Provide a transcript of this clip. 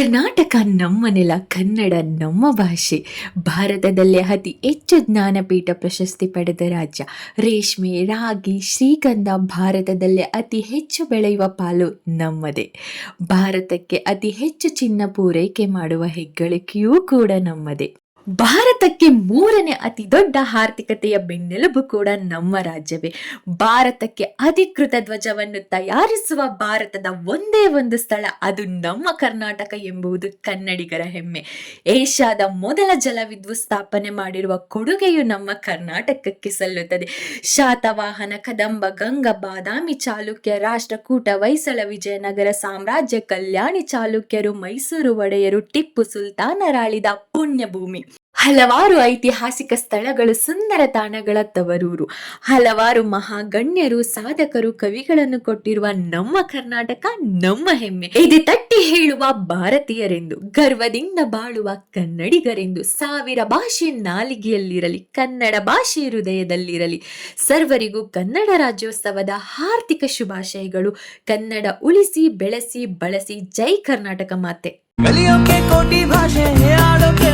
ಕರ್ನಾಟಕ ನಮ್ಮ ನೆಲ, ಕನ್ನಡ ನಮ್ಮ ಭಾಷೆ. ಭಾರತದಲ್ಲೇ ಅತಿ ಹೆಚ್ಚು ಜ್ಞಾನಪೀಠ ಪ್ರಶಸ್ತಿ ಪಡೆದ ರಾಜ್ಯ. ರೇಷ್ಮೆ, ರಾಗಿ, ಶ್ರೀಗಂಧ ಭಾರತದಲ್ಲೇ ಅತಿ ಹೆಚ್ಚು ಬೆಳೆಯುವ ಪಾಲು ನಮ್ಮದೇ. ಭಾರತಕ್ಕೆ ಅತಿ ಹೆಚ್ಚು ಚಿನ್ನ ಪೂರೈಕೆ ಮಾಡುವ ಹೆಗ್ಗಳಿಕೆಯೂ ಕೂಡ ನಮ್ಮದೇ. ಭಾರತಕ್ಕೆ ಮೂರನೇ ಅತಿ ದೊಡ್ಡ ಆರ್ಥಿಕತೆಯ ಬೆನ್ನೆಲುಬು ಕೂಡ ನಮ್ಮ ರಾಜ್ಯವೇ. ಭಾರತಕ್ಕೆ ಅಧಿಕೃತ ಧ್ವಜವನ್ನು ತಯಾರಿಸುವ ಭಾರತದ ಒಂದೇ ಒಂದು ಸ್ಥಳ, ಅದು ನಮ್ಮ ಕರ್ನಾಟಕ ಎಂಬುದು ಕನ್ನಡಿಗರ ಹೆಮ್ಮೆ. ಏಷ್ಯಾದ ಮೊದಲ ಜಲವಿದ್ಯುತ್ ಸ್ಥಾಪನೆ ಮಾಡಿರುವ ಕೊಡುಗೆಯು ನಮ್ಮ ಕರ್ನಾಟಕಕ್ಕೆ ಸಲ್ಲುತ್ತದೆ. ಶಾತವಾಹನ, ಕದಂಬ, ಗಂಗ, ಬಾದಾಮಿ ಚಾಲುಕ್ಯ, ರಾಷ್ಟ್ರಕೂಟ, ಹೊಯ್ಸಳ, ವಿಜಯನಗರ ಸಾಮ್ರಾಜ್ಯ, ಕಲ್ಯಾಣಿ ಚಾಲುಕ್ಯರು, ಮೈಸೂರು ಒಡೆಯರು, ಟಿಪ್ಪು ಸುಲ್ತಾನರಾಳಿದ ಪುಣ್ಯಭೂಮಿ. ಹಲವಾರು ಐತಿಹಾಸಿಕ ಸ್ಥಳಗಳು, ಸುಂದರ ತಾಣಗಳ ತವರೂರು. ಹಲವಾರು ಮಹಾಗಣ್ಯರು, ಸಾಧಕರು, ಕವಿಗಳನ್ನು ಕೊಟ್ಟಿರುವ ನಮ್ಮ ಕರ್ನಾಟಕ ನಮ್ಮ ಹೆಮ್ಮೆ. ಎದೆ ತಟ್ಟಿ ಹೇಳುವ ಭಾರತೀಯರೆಂದು, ಗರ್ವದಿಂದ ಬಾಳುವ ಕನ್ನಡಿಗರೆಂದು. ಸಾವಿರ ಭಾಷೆ ನಾಲಿಗೆಯಲ್ಲಿರಲಿ, ಕನ್ನಡ ಭಾಷೆ ಹೃದಯದಲ್ಲಿರಲಿ. ಸರ್ವರಿಗೂ ಕನ್ನಡ ರಾಜ್ಯೋತ್ಸವದ ಹಾರ್ದಿಕ ಶುಭಾಶಯಗಳು. ಕನ್ನಡ ಉಳಿಸಿ, ಬೆಳೆಸಿ, ಬಳಸಿ. ಜೈ ಕರ್ನಾಟಕ ಮಾತೆ. ಕಲಿಯೋಕೆ ಕೋಟಿ ಭಾಷೆ, ಆಡೋಕೆ